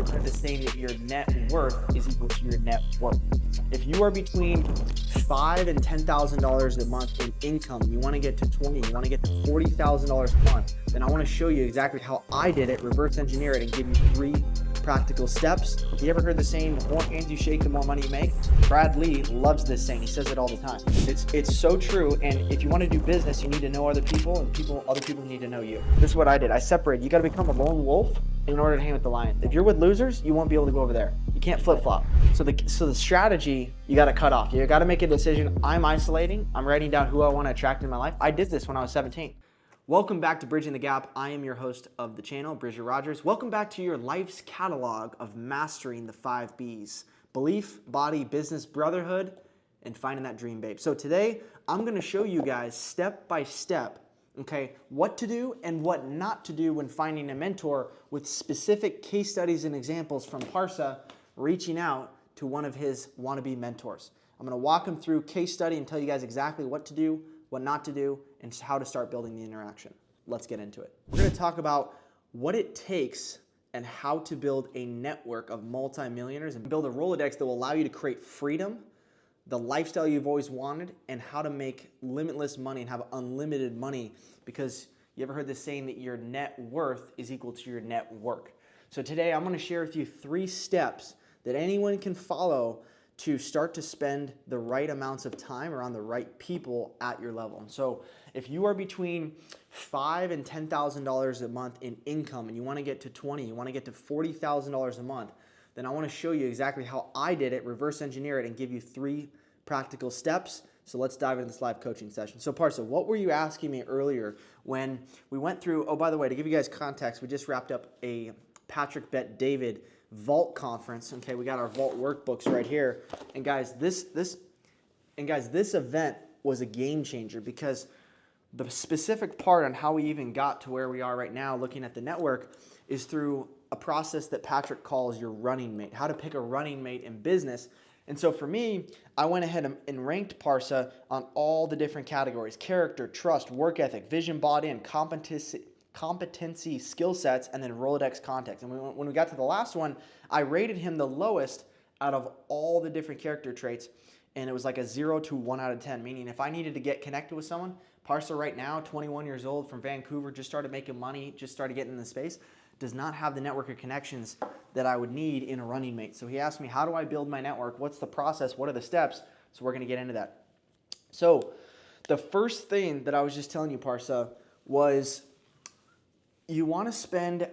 ever heard the saying that your net worth is equal to your net worth? If you are between $5,000 and $10,000 a month in income, you want to get to 20, you want to get to $40,000 a month, then I want to show you exactly how I did it, reverse engineer it, and give you 3 practical steps. If you ever heard the saying, the more hands you shake, the more money you make? Brad Lee loves this saying. He says it all the time. It's so true. And if you want to do business, you need to know other people, and other people need to know you. This is what I did. I separated. You got to become a lone wolf in order to hang with the lions. If you're with losers, you won't be able to go over there. You can't flip-flop. So the strategy, you got to cut off. You got to make a decision. I'm isolating. I'm writing down who I want to attract in my life. I did this when I was 17. Welcome back to Bridging the Gap. I am your host of the channel, Bridger Rogers. Welcome back to your life's catalog of mastering the 5 B's: belief, body, business, brotherhood, and finding that dream babe. So today, I'm going to show you guys step by step, okay, what to do and what not to do when finding a mentor, with specific case studies and examples from Parsa reaching out to one of his wannabe mentors. I'm going to walk him through case study and tell you guys exactly what to do, what not to do, and how to start building the interaction. Let's get into it. We're going to talk about what it takes and how to build a network of multimillionaires and build a Rolodex that will allow you to create freedom, the lifestyle you've always wanted, and how to make limitless money and have unlimited money, because you ever heard this saying that your net worth is equal to your net work. So today I'm going to share with you 3 steps that anyone can follow to start to spend the right amounts of time around the right people at your level. And so if you are between $5,000 and $10,000 a month in income, and you want to get to 20, you want to get to $40,000 a month, then I want to show you exactly how I did it, reverse engineer it, and give you 3 practical steps. So let's dive into this live coaching session. So Parsa, what were you asking me earlier when we went through, oh, by the way, to give you guys context, we just wrapped up a Patrick Bet David Vault conference. Okay, we got our Vault workbooks right here. And guys, this event was a game changer, because the specific part on how we even got to where we are right now looking at the network is through a process that Patrick calls your running mate, how to pick a running mate in business. And so for me, I went ahead and ranked Parsa on all the different categories: character, trust, work ethic, vision bought in, competency, skill sets, and then Rolodex context. And when we got to the last one, I rated him the lowest out of all the different character traits, and it was like a 0 to 1 out of 10, meaning if I needed to get connected with someone, Parsa right now, 21 years old, from Vancouver, just started making money, just started getting in the space, does not have the network of connections that I would need in a running mate. So he asked me, how do I build my network? What's the process? What are the steps? So we're going to get into that. So the first thing that I was just telling you, Parsa, was you want to spend,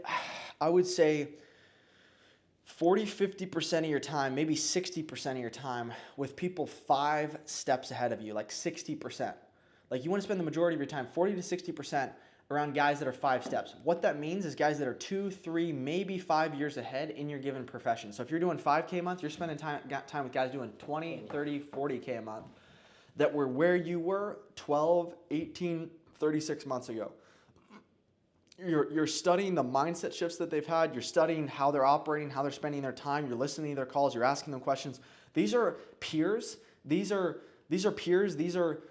I would say, 40-50% of your time, maybe 60% of your time with people 5 steps ahead of you, like 60%. Like you want to spend the majority of your time, 40 to 60%, around guys that are 5 steps. What that means is guys that are 2, 3, maybe 5 years ahead in your given profession. So if you're doing 5K a month, you're spending time with guys doing 20, 30, 40K a month that were where you were 12, 18, 36 months ago. You're studying the mindset shifts that they've had. You're studying how they're operating, how they're spending their time. You're listening to their calls. You're asking them questions. These are peers. These are peers. These are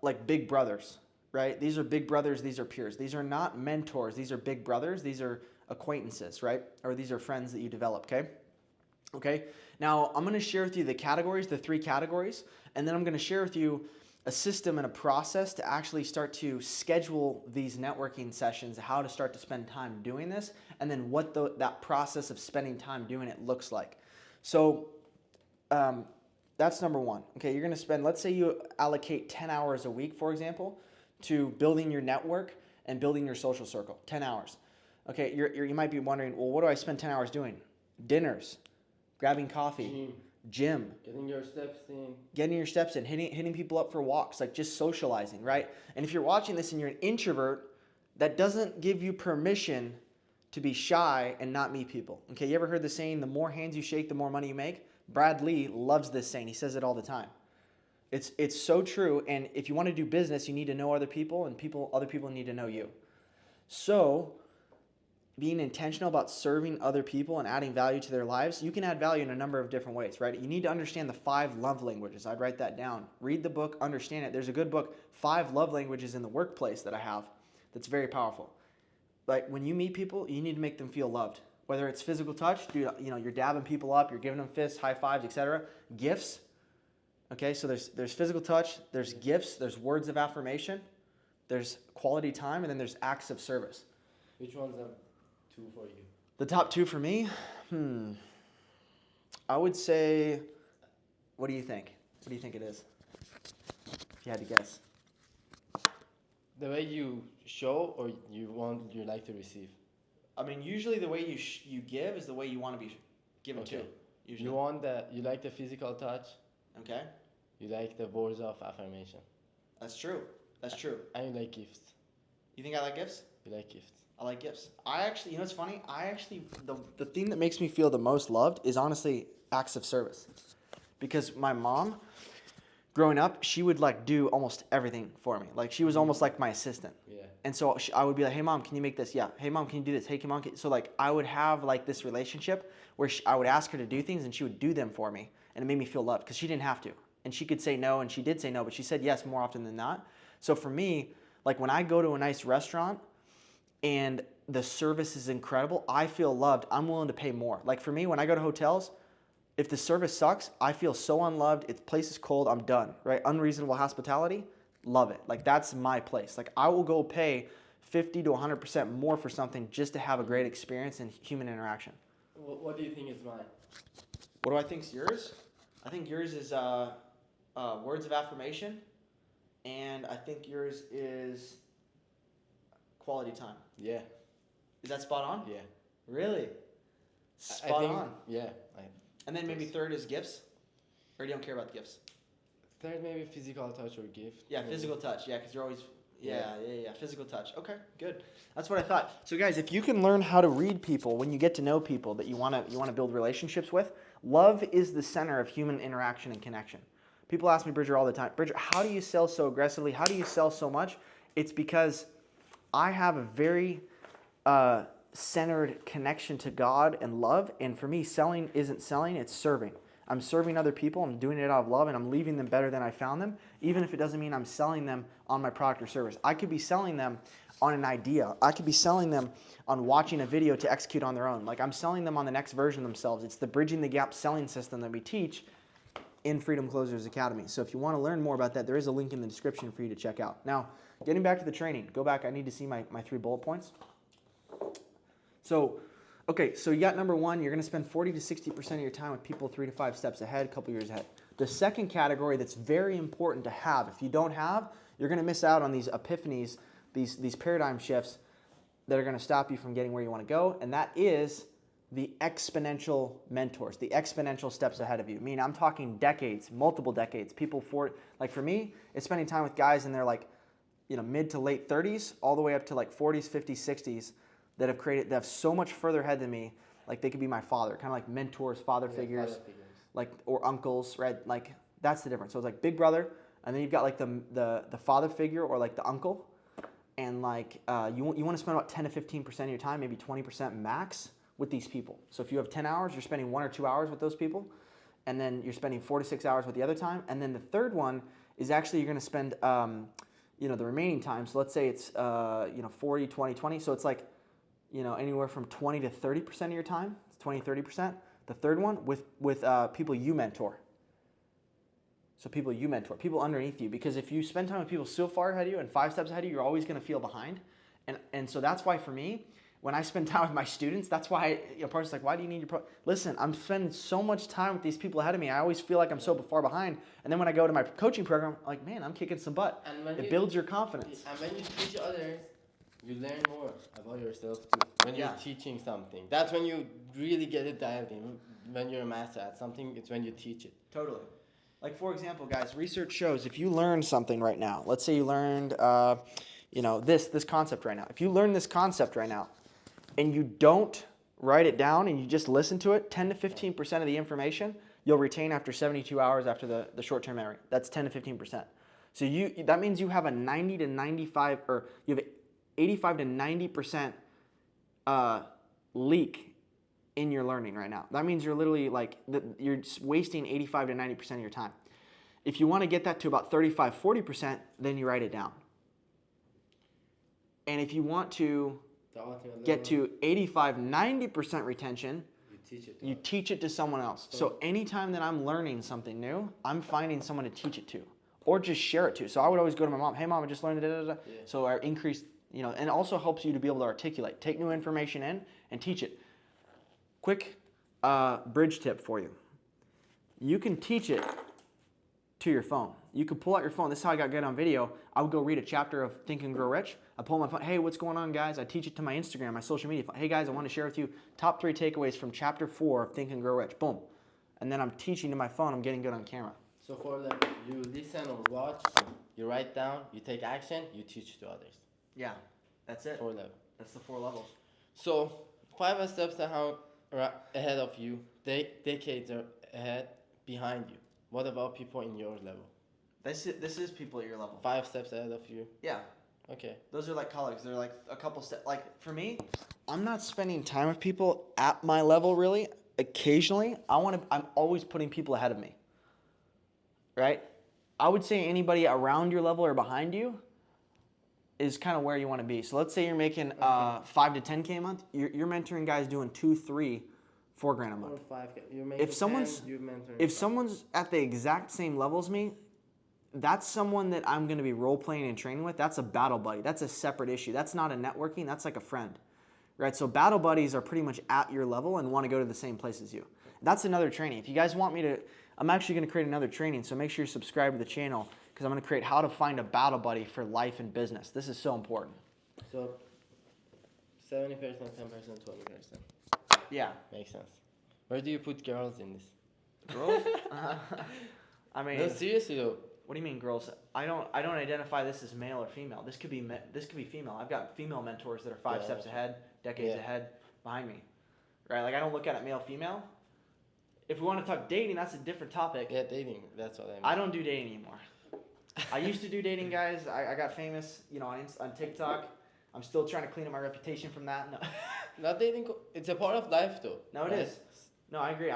like big brothers, right? These are big brothers. These are peers. These are not mentors. These are big brothers. These are acquaintances, right? Or these are friends that you develop, okay? Okay. Now, I'm going to share with you the categories, the 3 categories, and then I'm going to share with you a system and a process to actually start to schedule these networking sessions, how to start to spend time doing this, and then what that process of spending time doing it looks like. So that's number 1. Okay, you're going to spend, let's say you allocate 10 hours a week, for example, to building your network and building your social circle. 10 hours. Okay, you might be wondering, well, what do I spend 10 hours doing? Dinners, grabbing coffee, gym, getting your steps in, hitting people up for walks, like just socializing, right? And if you're watching this and you're an introvert, that doesn't give you permission to be shy and not meet people. Okay, you ever heard the saying, the more hands you shake, the more money you make? Brad Lee loves this saying. He says it all the time. It's so true, and if you want to do business, you need to know other people, and other people need to know you. So being intentional about serving other people and adding value to their lives, you can add value in a number of different ways, right? You need to understand the 5 love languages. I'd write that down. Read the book, understand it. There's a good book, 5 Love Languages in the Workplace, that I have that's very powerful. Like when you meet people, you need to make them feel loved. whether it's physical touch, you're dabbing people up, you're giving them fists, high fives, etc. Gifts. Okay, so there's physical touch, there's gifts, there's words of affirmation, there's quality time, and then there's acts of service. Which one's the two for you? The top two for me? I would say, what do you think? What do you think it is? If you had to guess. The way you show or you like to receive? I mean, usually the way you give is the way you want to be given to. Usually. You like the physical touch. Okay. You like the words of affirmation. That's true. That's true. And you like gifts. You think I like gifts? You like gifts. I like gifts. I actually, you know what's funny? The thing that makes me feel the most loved is honestly acts of service. Because my mom, growing up, she would like do almost everything for me. Like she was almost like my assistant. Yeah. And so I would be like, hey mom, can you make this? Yeah. Hey mom, can you do this? Hey mom, so like I would have like this relationship where I would ask her to do things and she would do them for me. And it made me feel loved because she didn't have to. And she could say no, and she did say no, but she said yes more often than not. So for me, like when I go to a nice restaurant and the service is incredible, I feel loved. I'm willing to pay more. Like for me, when I go to hotels, if the service sucks, I feel so unloved. If the place is cold, I'm done, right? Unreasonable hospitality, love it. Like that's my place. Like I will go pay 50 to 100% more for something just to have a great experience and human interaction. What do you think is mine? What do I think is yours? I think yours is words of affirmation, and I think yours is quality time. Yeah. Is that spot on? Yeah. Really? I think, on. Yeah. And then maybe third is gifts? Or you don't care about the gifts? Third, maybe physical touch or gift. Yeah, maybe. physical touch. Yeah, because you're always... Yeah. Physical touch. Okay, good. That's what I thought. So guys, if you can learn how to read people when you get to know people that you want to build relationships with, love is the center of human interaction and connection. People ask me, Bridger, all the time, Bridger, how do you sell so aggressively? How do you sell so much? It's because I have a very centered connection to God and love. And for me, selling isn't selling, it's serving. I'm serving other people, I'm doing it out of love, and I'm leaving them better than I found them, even if it doesn't mean I'm selling them on my product or service. I could be selling them on an idea. I could be selling them on watching a video to execute on their own. Like I'm selling them on the next version of themselves. It's the Bridging the Gap selling system that we teach in Freedom Closers Academy. So if you want to learn more about that, there is a link in the description for you to check out. Now, getting back to the training, go back. I need to see my 3 bullet points. So you got number 1, you're going to spend 40 to 60% of your time with people 3 to 5 steps ahead, a couple years ahead. The second category that's very important to have, if you don't have, you're going to miss out on these epiphanies, these paradigm shifts that are going to stop you from getting where you want to go, and that is the exponential mentors, the exponential steps ahead of you. I mean, I'm talking decades, multiple decades. People like for me, it's spending time with guys in their like, mid to late 30s, all the way up to like 40s, 50s, 60s that have so much further ahead than me. Like they could be my father, kind of like mentors, father figures, like or uncles, right? Like that's the difference. So it's like big brother, and then you've got like the father figure or like the uncle, and like you want to spend about 10 to 15% of your time, maybe 20% max, with these people. So if you have 10 hours, you're spending 1 or 2 hours with those people, and then you're spending 4 to 6 hours with the other time. And then the third one is actually you're going to spend the remaining time. So let's say it's 40, 20, 20. So it's like anywhere from 20 to 30% of your time. It's 20, 30%. The third one with people you mentor. So people you mentor, people underneath you. Because if you spend time with people so far ahead of you and 5 steps ahead of you, you're always going to feel behind. And so that's why for me, when I spend time with my students, that's why person's like, why do you need your Listen, I'm spending so much time with these people ahead of me. I always feel like I'm so far behind. And then when I go to my coaching program, I'm like, man, I'm kicking some butt. It builds your confidence. And when you teach others, you learn more about yourself too. When you're teaching something, that's when you really get it dialed in. When you're a master at something, it's when you teach it. Totally. Like for example, guys, research shows if you learn something right now, let's say you learned, this concept right now. If you learn this concept right now, and you don't write it down and you just listen to it, 10 to 15% of the information you'll retain after 72 hours after the short-term memory. That's 10 to 15%. So that means you have a 90 to 95, or you have an 85 to 90% leak in your learning right now. That means you're literally you're wasting 85 to 90% of your time. If you want to get that to about 35, 40%, then you write it down. And if you want to The ultimate get level, to 85, 90% retention, you teach it to someone else. So anytime that I'm learning something new, I'm finding someone to teach it to or just share it to. So I would always go to my mom, hey mom, I just learned da. Yeah. So I increase, and it also helps you to be able to articulate, take new information in and teach it. Quick bridge tip for you. You can teach it to your phone. You can pull out your phone. This is how I got good on video. I would go read a chapter of Think and Grow Rich. I pull my phone. Hey, what's going on, guys? I teach it to my Instagram, my social media. Hey, guys, I want to share with you top 3 takeaways from chapter 4 of Think and Grow Rich. Boom. And then I'm teaching to my phone. I'm getting good on camera. So for you listen or watch, you write down, you take action, you teach to others. Yeah, that's it. 4 levels. That's the 4 levels. So 5 steps ahead of you, decades are ahead, behind you. What about people in your level? This is people at your level. 5 steps ahead of you. Yeah. Okay. Those are like colleagues. They're like a couple steps. Like for me, I'm not spending time with people at my level really. Occasionally, I'm always putting people ahead of me. Right? I would say anybody around your level or behind you is kind of where you want to be. So let's say you're making 5 to 10K a month. You're mentoring guys doing 2, 3, $4 grand a month. Or 5K. You're making If someone's at the exact same level as me, that's someone that I'm going to be role playing and training with. That's a battle buddy. That's a separate issue. That's not a networking. That's like a friend, right? So battle buddies are pretty much at your level and want to go to the same place as you. That's another training. If you guys want me to, I'm actually going to create another training. So make sure you subscribe to the channel because I'm going to create how to find a battle buddy for life and business. This is so important. So 70%, 10%, 20%. Yeah. Makes sense. Where do you put girls in this? Girls? I mean, no, seriously though. What do you mean, girls? I don't identify this as male or female. This could be female. I've got female mentors that are 5 steps ahead, decades ahead behind me, right? Like I don't look at it male female. If we want to talk dating, that's a different topic. Yeah, dating. That's what I mean. I don't do dating anymore. I used to do dating, guys. I got famous, on TikTok. I'm still trying to clean up my reputation from that. No. Not dating. It's a part of life, though. No, it is. No, I agree.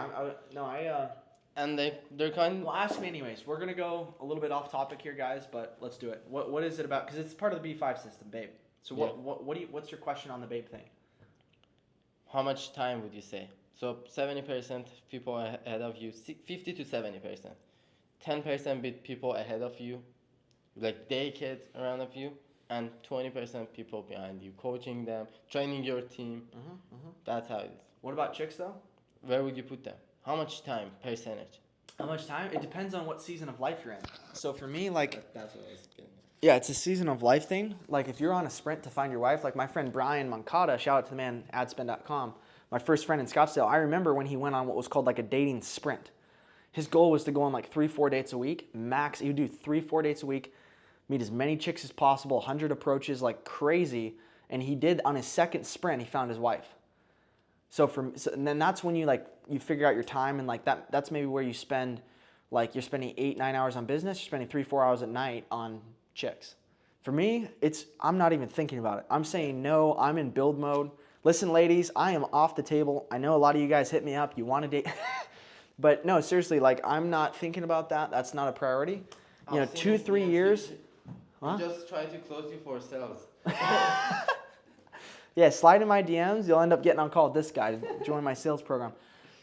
And they're kind. Well, ask me anyways. We're gonna go a little bit off topic here, guys, but let's do it. What is it about? Because it's part of the B5 system, babe. So what's your question on the babe thing? How much time would you say? So 70% people ahead of you, 50 to 70%. 10% people ahead of you, like decades around of you, and 20% people behind you, coaching them, training your team. That's how it is. What about chicks though? Where would you put them? How much time, percentage? How much time? It depends on what season of life you're in. So for me, like... That's what I was getting at. Yeah, it's a season of life thing. Like if you're on a sprint to find your wife, like my friend Brian Moncada, shout out to the man, adspend.com, my first friend in Scottsdale, I remember when he went on what was called like a dating sprint. His goal was to go on like 3-4 dates a week, max. He would do 3-4 dates a week, meet as many chicks as possible, 100 approaches, like crazy. And he did, on his second sprint, he found his wife. And then that's when you figure out your time, and like that's maybe where you spend, like you're spending 8-9 hours on business, you're spending 3-4 hours at night on chicks. For me, I'm not even thinking about it. I'm saying no, I'm in build mode. Listen, ladies, I am off the table. I know a lot of you guys hit me up, you want to date, but no, seriously, like I'm not thinking about that. That's not a priority. 2-3 years. Huh? Just try to close you for sales. Yeah, slide in my DMs. You'll end up getting on call with this guy to join my sales program.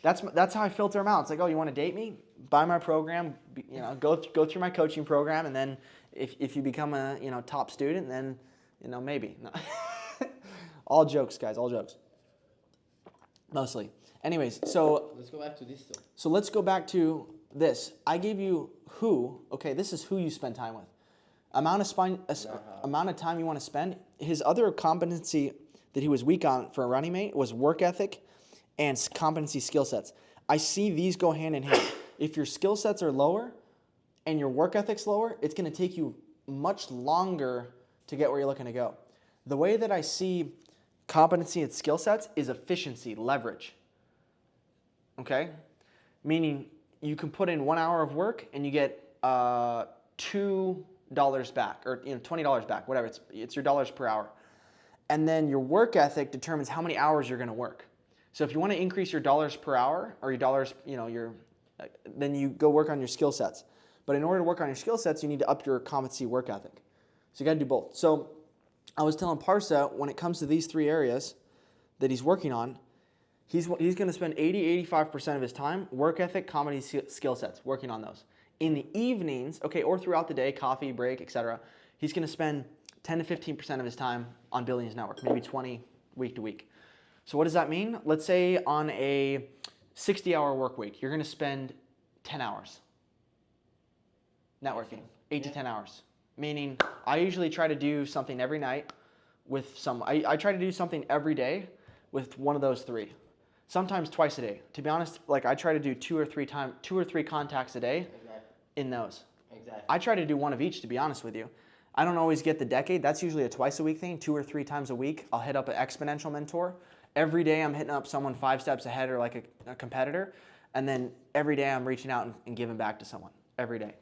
That's how I filter them out. It's like, oh, you want to date me? Buy my program. Go through my coaching program, and then if you become a top student, then maybe. No. All jokes, guys. All jokes. Mostly. Anyways, so let's go back to this though. So let's go back to this. I gave you who. Okay, this is who you spend time with. Amount of time you want to spend. His other competency that he was weak on for a running mate was work ethic and competency skill sets. I see these go hand in hand. If your skill sets are lower and your work ethic's lower, it's going to take you much longer to get where you're looking to go. The way that I see competency and skill sets is efficiency, leverage. Okay? Meaning you can put in 1 hour of work and you get $2 back, or $20 back, whatever. It's your dollars per hour. And then your work ethic determines how many hours you're going to work. So if you want to increase your dollars per hour or your dollars, then you go work on your skill sets. But in order to work on your skill sets, you need to up your competency work ethic. So you got to do both. So I was telling Parsa, when it comes to these 3 areas that he's working on, he's going to spend 80-85% of his time, work ethic, comedy skill sets, working on those. In the evenings, okay, or throughout the day, coffee, break, etc., he's going to spend 10 to 15% of his time on building his network, maybe 20 week to week. So what does that mean? Let's say on a 60-hour work week, you're going to spend 10 hours networking, 8 to 10 hours. Meaning, I usually try to do something every night with I try to do something every day with one of those 3. Sometimes twice a day. To be honest, like I try to do 2 or 3 contacts a day in those. Exactly. I try to do one of each, to be honest with you. I don't always get the decade. That's usually a twice a week thing, 2 or 3 times a week. I'll hit up an Exponential mentor. Every day I'm hitting up someone 5 steps ahead or like a competitor. And then every day I'm reaching out and giving back to someone. Every day.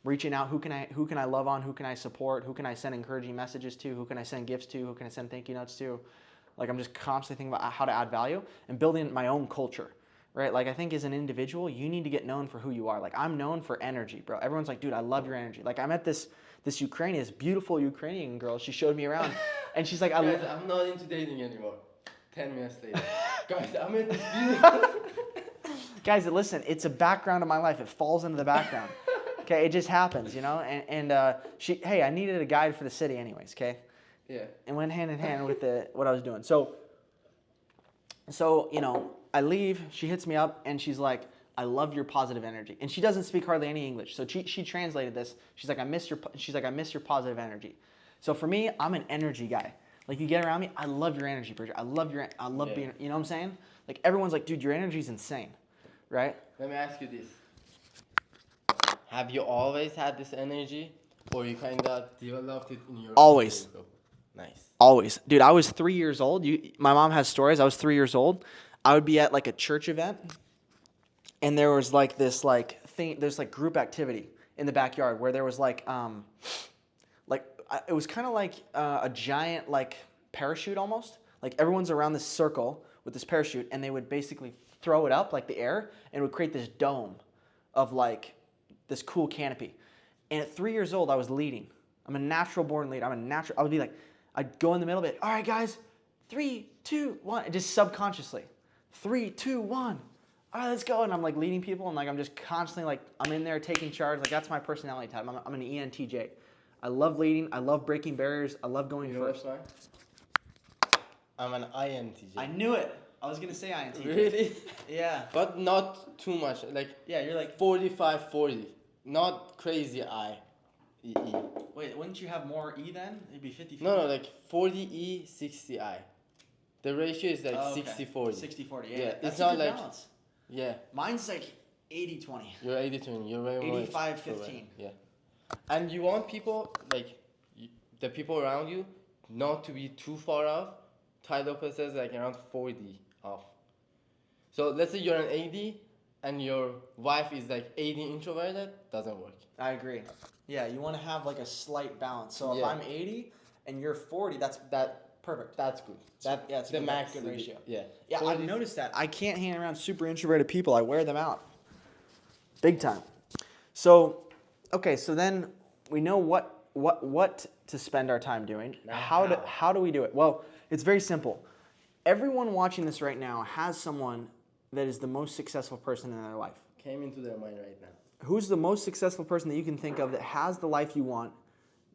Reaching out, who can I love on, who can I support, who can I send encouraging messages to, who can I send gifts to, who can I send thank you notes to. Like I'm just constantly thinking about how to add value and building my own culture, right? Like I think as an individual, you need to get known for who you are. Like I'm known for energy, bro. Everyone's like, dude, I love your energy. Like I met this beautiful Ukrainian girl. She showed me around and she's like, Guys, I'm not into dating anymore. 10 minutes later. Guys, I met this beautiful... Guys, listen, it's a background of my life. It falls into the background. Okay, it just happens, you know? And hey, I needed a guide for the city anyways, okay? Yeah. And went hand in hand with what I was doing. So, you know, I leave, she hits me up, and she's like, I love your positive energy. And she doesn't speak hardly any English. So she translated this. She's like, I miss your positive energy. So for me, I'm an energy guy. Like you get around me, I love your energy, Bridget. I love being, you know what I'm saying? Like everyone's like, dude, your energy's insane, right? Let me ask you this. Have you always had this energy, or you kind of developed it in your Always. Nice. Always. Dude, I was 3 years old. My mom has stories. I was 3 years old. I would be at like a church event, and there was like this like thing, there's like group activity in the backyard where there was like it was kind of like a giant like parachute almost. Like everyone's around this circle with this parachute, and they would basically throw it up like the air, and it would create this dome of like this cool canopy. And at 3 years old, I was leading. I'm a natural born leader. I would be like, I'd go in the middle of it. All right, guys, 3, 2, 1. And just subconsciously, 3, 2, 1. All right, let's go. And I'm like leading people, and like I'm just constantly like I'm in there taking charge. Like that's my personality type. I'm an ENTJ. I love leading. I love breaking barriers. I love going first. I'm an INTJ. I knew it. I was gonna say INTJ. Really? Yeah. But not too much. Like Yeah, you're like 45-40. Not crazy I. E. Wait, wouldn't you have more E then? It'd be 50-50. No, like 40 E, 60 I. The ratio is like 60-40. 60-40, yeah. Yeah, That's it's a not good like balance. Yeah. Mine's like 80-20. You're 80-20. You're way more 85-15. Yeah. And you want people like the people around you not to be too far off. Ty Lopez says like around 40 off. So let's say you're an 80 and your wife is like 80 introverted, doesn't work. I agree. Yeah, you want to have like a slight balance. So if I'm 80 and you're 40, that's perfect. That's good. It's the a max good ratio. Yeah. Yeah, 40. I've noticed that. I can't hang around super introverted people. I wear them out. Big time. So, okay, so then we know what to spend our time doing. Now How do we do it? Well, it's very simple. Everyone watching this right now has someone that is the most successful person in their life. Came into their mind right now. Who's the most successful person that you can think of that has the life you want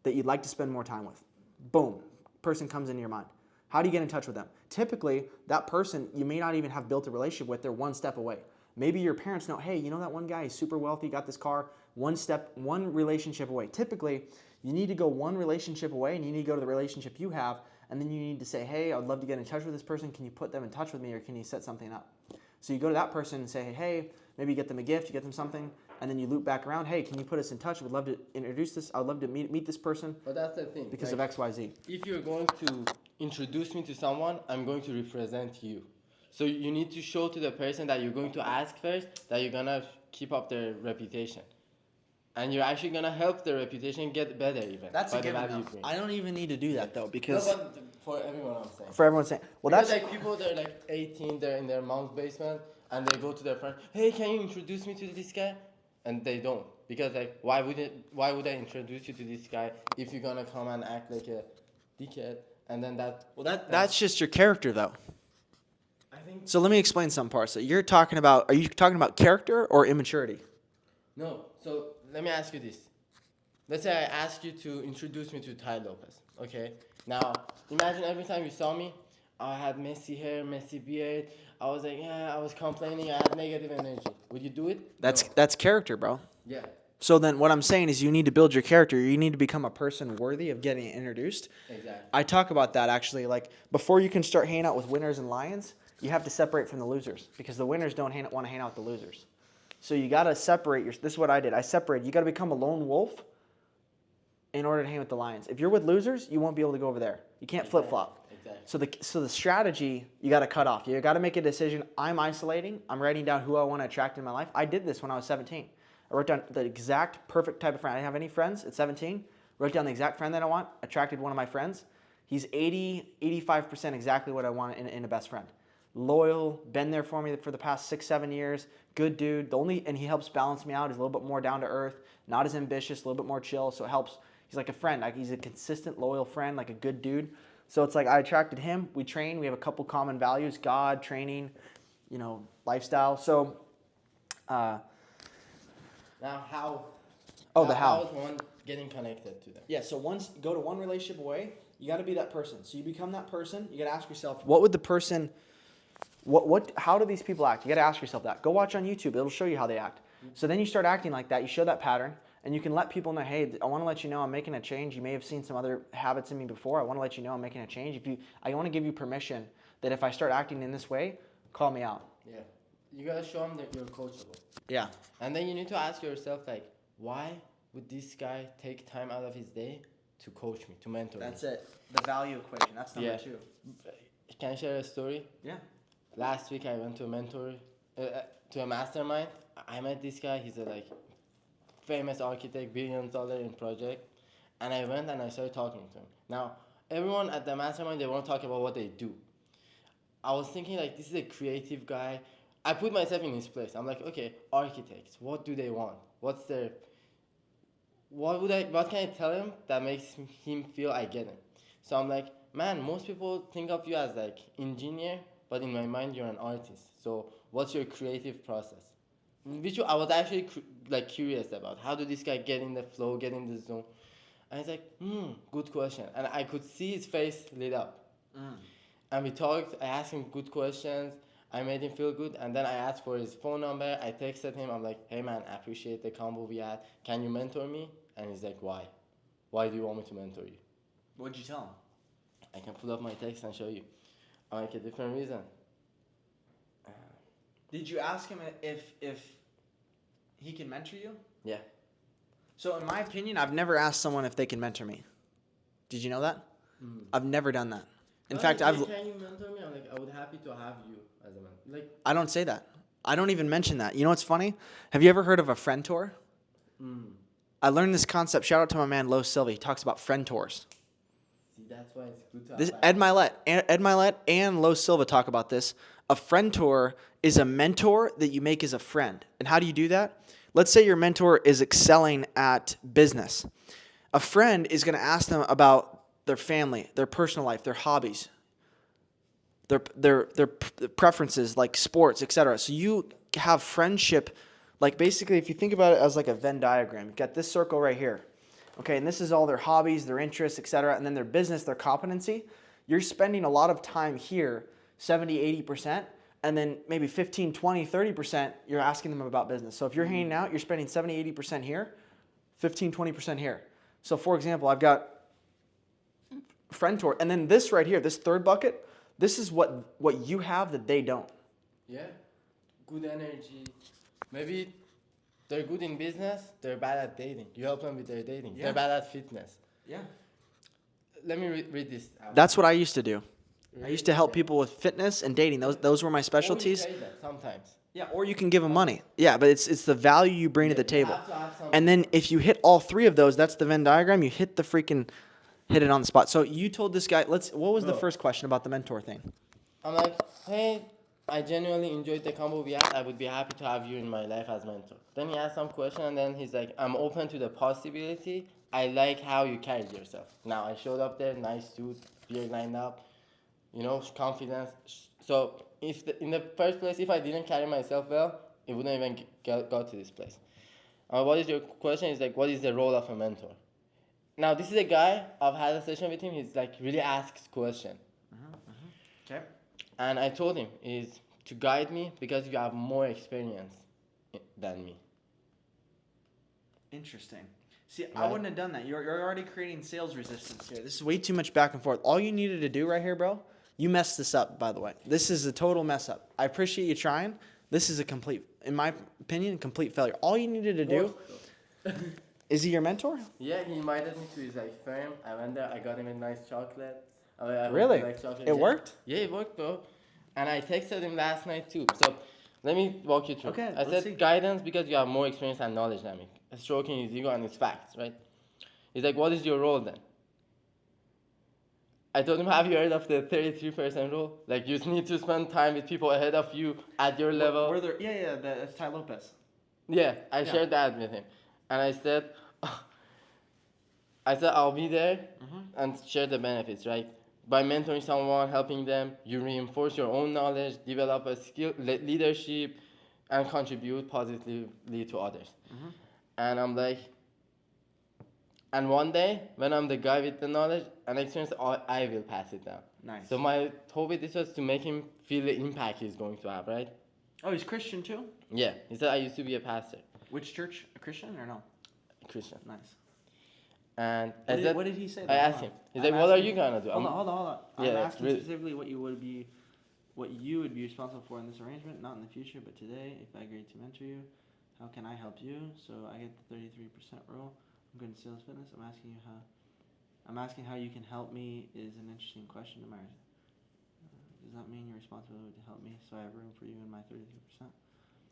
that you'd like to spend more time with? Boom. Person comes into your mind. How do you get in touch with them? Typically, that person you may not even have built a relationship with. They're one step away. Maybe your parents know, hey, you know that one guy, he's super wealthy, got this car, one relationship away. Typically, you need to go one relationship away, and you need to go to the relationship you have, and then you need to say, hey, I'd love to get in touch with this person. Can you put them in touch with me, or can you set something up? So you go to that person and say, hey, maybe you get them a gift, you get them something, and then you loop back around, hey, can you put us in touch? We'd love to introduce this. I'd love to meet this person. But that's the thing. Because like, of XYZ. If you're going to introduce me to someone, I'm going to represent you. So you need to show to the person that you're going to ask first that you're going to keep up their reputation. And you're actually going to help their reputation get better even. That's a given. I don't even need to do that though because... No, but for everyone I'm saying. For everyone saying. Well, because that's... like people, they're like 18, they're in their mom's basement, and they go to their friend, hey, can you introduce me to this guy? And they don't. Because like, why would I introduce you to this guy if you're going to come and act like a dickhead, and then that. Well, that's just your character, though. I think. So let me explain some parts. So you're talking about, are you talking about character or immaturity? No. So let me ask you this. Let's say I ask you to introduce me to Ty Lopez. Okay. Now imagine every time you saw me, I had messy hair, messy beard. I was like, yeah, I was complaining. I had negative energy. Would you do it? That's No. that's character, bro. Yeah. So then what I'm saying is you need to build your character. You need to become a person worthy of getting introduced. Exactly. I talk about that actually. Like before you can start hanging out with winners and lions, you have to separate from the losers because the winners don't want to hang out with the losers. So you got to separate. This is what I did. I separated. You got to become a lone wolf in order to hang with the lions. If you're with losers, you won't be able to go over there. You can't flip-flop. Exactly. So the strategy you got to cut off. You got to make a decision. I'm isolating. I'm writing down who I want to attract in my life. I did this when I was 17. I wrote down the exact perfect type of friend. I didn't have any friends at 17. Wrote down the exact friend that I want. Attracted one of my friends. He's 85% exactly what I want in a best friend. Loyal, been there for me for the past 6-7 years. Good dude. And he helps balance me out. He's a little bit more down to earth, not as ambitious, a little bit more chill. So it helps. He's like a friend. Like he's a consistent, loyal friend, like a good dude. So it's like I attracted him. We train. We have a couple common values: God, training, lifestyle. So. Now how? Oh, now the how. How is one getting connected to them? Yeah. So go to one relationship away. You got to be that person. So you become that person. You got to ask yourself, what would the person? How do these people act? You got to ask yourself that. Go watch on YouTube. It'll show you how they act. So then you start acting like that. You show that pattern. And you can let people know, hey, I want to let you know I'm making a change. You may have seen some other habits in me before. I want to let you know I'm making a change. I want to give you permission that if I start acting in this way, call me out. Yeah. You got to show them that you're coachable. Yeah. And then you need to ask yourself, like, why would this guy take time out of his day to coach me, to mentor me? That's it. The value equation. That's number 2. Can I share a story? Yeah. Last week I went to a mastermind. I met this guy. He's a famous architect, $1 billion in project. And I went and I started talking to him. Now, everyone at the mastermind, they want to talk about what they do. I was thinking this is a creative guy. I put myself in his place. I'm like, okay, architects, what do they want? What can I tell him that makes him feel I get him? So I'm like, man, most people think of you as engineer, but in my mind you're an artist. So what's your creative process? Which I was actually curious about. How do this guy get in the flow, get in the zone? And he's like, good question. And I could see his face lit up. And we talked. I asked him good questions. I made him feel good. And then I asked for his phone number. I texted him. I'm like, hey man, I appreciate the combo we had. Can you mentor me? And he's like, why? Why do you want me to mentor you? What'd you tell him? I can pull up my text and show you. I'm like, a different reason. Did you ask him if he can mentor you? Yeah. So in my opinion, I've never asked someone if they can mentor me. Did you know that? I've never done that. In fact, can you mentor me? I'm like, I would happy to have you as a mentor. I don't say that. I don't even mention that. You know what's funny? Have you ever heard of a friend tour? I learned this concept. Shout out to my man Lo Silva. He talks about friend tours. See, that's why it's good to have Ed Milet and Lo Silva talk about this. A friend tour is a mentor that you make as a friend. And how do you do that? Let's say your mentor is excelling at business. A friend is going to ask them about their family, their personal life, their hobbies, their preferences like sports, etc. So you have friendship, basically if you think about it as a Venn diagram, you've got this circle right here. Okay, and this is all their hobbies, their interests, etc. And then their business, their competency. You're spending a lot of time here, 70, 80%, and then maybe 15, 20, 30%, you're asking them about business. So if you're hanging out, you're spending 70, 80% here, 15, 20% here. So for example, I've got friend tour, and then this right here, this third bucket, this is what you have that they don't. Yeah, good energy. Maybe they're good in business, they're bad at dating. You help them with their dating. Yeah. They're bad at fitness. Yeah. Let me read this out. That's what I used to do. I used to help people with fitness and dating. Those were my specialties. Or you pay them sometimes. Yeah, or you can give them money. Yeah, but it's the value you bring to the table. And then if you hit all 3 of those, that's the Venn diagram. You hit it on the spot. So you told this guy. What was the first question about the mentor thing? I'm like, hey, I genuinely enjoyed the combo we had. I would be happy to have you in my life as mentor. Then he asked some question, and then he's like, I'm open to the possibility I like how you carried yourself. Now I showed up there, nice suit, beard lined up, confidence. So if in the first place, if I didn't carry myself well, it wouldn't even got to this place. What is your question? Is like, what is the role of a mentor? Now this is a guy. I've had a session with him. He's like really asks question, Okay. and I told him is to guide me because you have more experience than me. Interesting. See, I Right. wouldn't have done that. You're already creating sales resistance here. This is way too much back and forth. All you needed to do right here, bro, you messed this up, by the way. This is a total mess up. I appreciate you trying. This is a complete, in my opinion, complete failure. All you needed to do, is he your mentor? Yeah, he invited me to his like firm. I went there. I got him a nice chocolate. I Really? like chocolate. It worked? Yeah, it worked, bro. And I texted him last night too. So let me walk you through. Okay, I let's said see. guidance because you have more experience and knowledge than me. Stroking his ego and his facts, right? He's like, what is your role then? I told him, have you heard of the 33% rule? Like, you need to spend time with people ahead of you at your level. Were there, that's Ty Lopez. Yeah, I shared that with him. And I said, I'll be there and share the benefits, right? By mentoring someone, helping them, you reinforce your own knowledge, develop a skill, leadership, and contribute positively to others. And I'm like, and one day, when I'm the guy with the knowledge and experience, I will pass it down. Nice. So my hope with this was to make him feel the impact he's going to have, right? Oh, he's Christian too? Yeah. He said, I used to be a pastor. Which church? A Christian or no? Christian. Nice. And What did he say? I asked him. He's like, what are you going to do? Hold on. Yeah, I'm that's asking really- specifically what you would be responsible for in this arrangement, not in the future, but today, if I agree to mentor you, how can I help you? So I get the 33% rule. I'm good in sales fitness. I'm asking how you can help me is an interesting question to Mars. Does that mean your responsibility to help me so I have room for you in my 33%?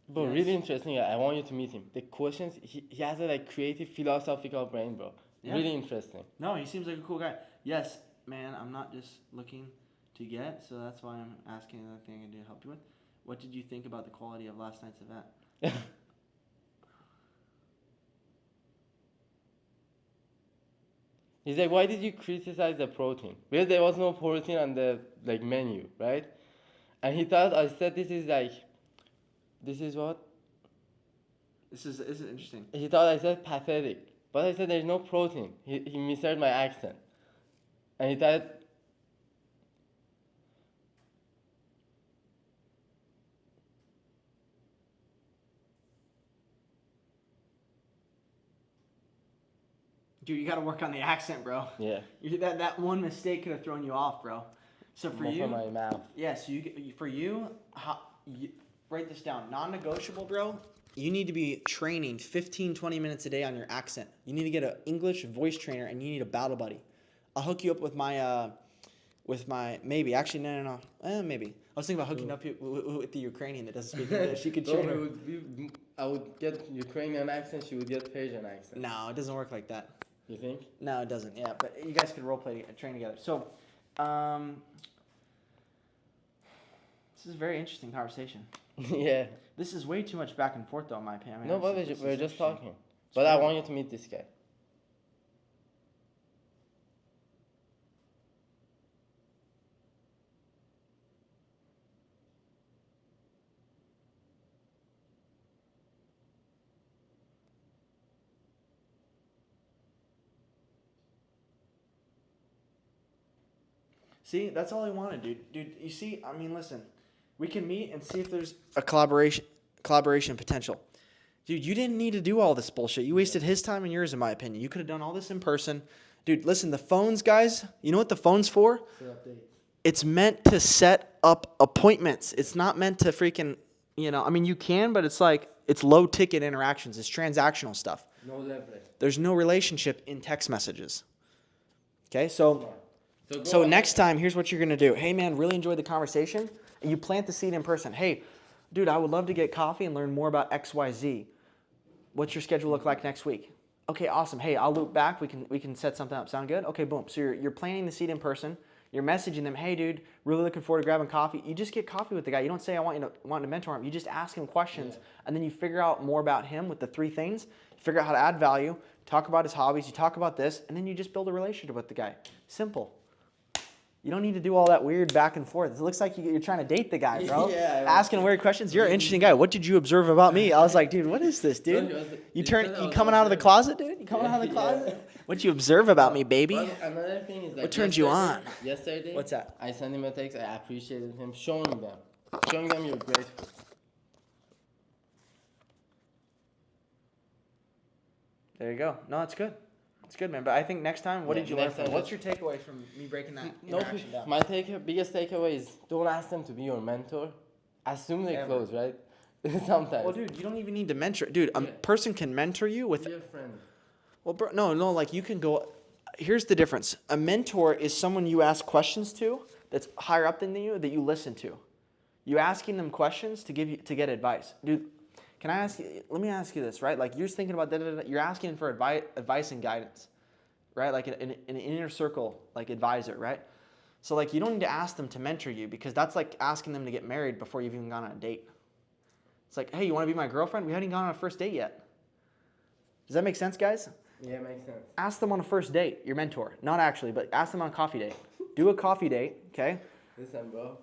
Bro, Yes. really interesting. I want you to meet him. The questions, he has a like creative philosophical brain, bro. Yeah. Really interesting. No, he seems like a cool guy. Yes, man, I'm not just looking to get, so that's why I'm asking another thing I can do to help you with. What did you think about the quality of last night's event? He's like, why did you criticize the protein? Because there was no protein on the like menu, right? And he thought I said this is what? This is interesting. He thought I said pathetic. But I said there's no protein. He misheard my accent. And he thought Dude, you got to work on the accent, bro. yeah. That one mistake could have thrown you off, bro. So for More you, from my mouth. yes, write this down. Non-negotiable, bro. You need to be training 15, 20 minutes a day on your accent. You need to get an English voice trainer, and you need a battle buddy. I'll hook you up with my maybe. Actually, no. Maybe. I was thinking about hooking up with the Ukrainian that doesn't speak English. She could train her. I would get Ukrainian accent, she would get Persian accent. No, it doesn't work like that. You think? No, it doesn't. Yeah, but you guys could train together. So, this is a very interesting conversation. yeah. This is way too much back and forth, though, in my opinion. No, but this we're is just interesting. talking. But I want you to meet this guy. See, that's all I wanted, dude. Dude, you see, I mean, listen, we can meet and see if there's a collaboration potential. Dude, you didn't need to do all this bullshit. You wasted his time and yours, in my opinion. You could have done all this in person. Dude, listen, the phones, guys, you know what the phone's for? It's meant to set up appointments. It's not meant to freaking, I mean, you can, but it's like, it's low ticket interactions. It's transactional stuff. No leverage. There's no relationship in text messages. Okay, so So next time, here's what you're going to do. Hey, man, really enjoyed the conversation. And you plant the seed in person. Hey, dude, I would love to get coffee and learn more about XYZ. What's your schedule look like next week? Okay, awesome. Hey, I'll loop back. We can set something up. Sound good? Okay, boom. So you're planting the seed in person. You're messaging them, hey dude, really looking forward to grabbing coffee. You just get coffee with the guy. You don't say I want to mentor him. You just ask him questions, and then you figure out more about him with the 3 things. Figure out how to add value, talk about his hobbies, you talk about this, and then you just build a relationship with the guy. Simple. You don't need to do all that weird back and forth. It looks like you're trying to date the guy, bro. Asking weird questions. You're an interesting guy. What did you observe about me? I was like, dude, what is this, dude? You coming out of the closet, dude? You coming out of the closet? What'd you observe about me, baby? Well, another thing is like what turns you on? Yesterday, What's that? I sent him a text. I appreciated him showing them you're grateful. There you go. No, it's good. It's good, man. But I think next time, what did you learn next from? time What's your takeaway from me breaking that No, interaction down? my biggest takeaway is don't ask them to be your mentor. Assume they close, right? Sometimes. Well, dude, you don't even need to mentor. Dude, a person can mentor you with. Be a friend. Well, bro, no, like you can go. Here's the difference. A mentor is someone you ask questions to that's higher up than you that you listen to. You asking them questions to get advice, dude. Can I ask you? Let me ask you this, right? Like you're thinking about you're asking for advice and guidance, right? Like an inner circle, like advisor, right? So like you don't need to ask them to mentor you because that's like asking them to get married before you've even gone on a date. It's like, hey, you want to be my girlfriend? We haven't gone on a first date yet. Does that make sense, guys? Yeah, it makes sense. Ask them on a first date, your mentor. Not actually, but ask them on a coffee date. Do a coffee date, okay? Listen, bro.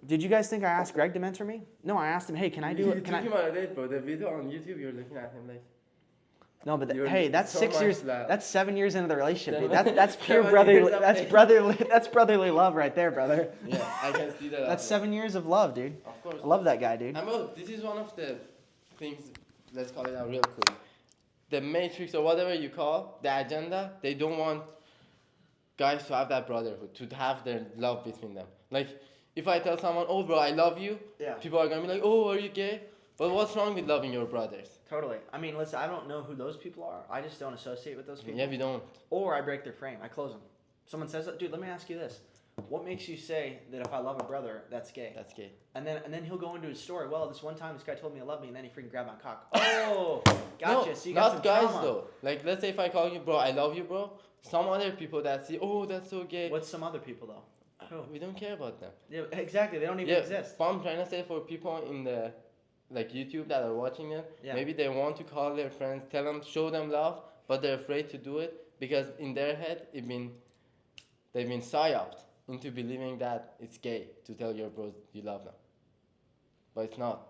Did you guys think I asked Greg to mentor me? No, I asked him, hey, can I do it? You took him on a date, bro. The video on YouTube, you're looking at him like. No, but hey, that's so 6 years. love. That's 7 years into the relationship. Dude. 7 That's pure 7 brotherly. years of That's dating. brotherly. That's brotherly love right there, brother. Yeah, I can see that. That's 7 years of love, dude. Of course. I love that guy, dude. And bro, this is one of the things. Let's call it out real quick. The matrix or whatever you call the agenda, they don't want guys to have that brotherhood, to have their love between them. Like, if I tell someone, oh bro, I love you, people are gonna be like, oh, are you gay? But what's wrong with loving your brothers? Totally. I mean, listen, I don't know who those people are. I just don't associate with those people. Yeah, we don't. Or I break their frame. I close them. Someone says, dude, let me ask you this. What makes you say that if I love a brother, that's gay? That's gay. And then he'll go into his story. Well, this one time this guy told me he loved me, and then he freaking grabbed my cock. Oh, gotcha. No, so you got not some guys trauma. though. Like, let's say if I call you, bro, I love you, bro. Some other people that see, oh, that's so gay. What's some other people though? Who? We don't care about them. Yeah, exactly. They don't even exist. But I'm trying to say for people in the like YouTube that are watching it, maybe they want to call their friends, tell them, show them love, but they're afraid to do it because in their head they've been psyoped into believing that it's gay to tell your bros you love them. But it's not.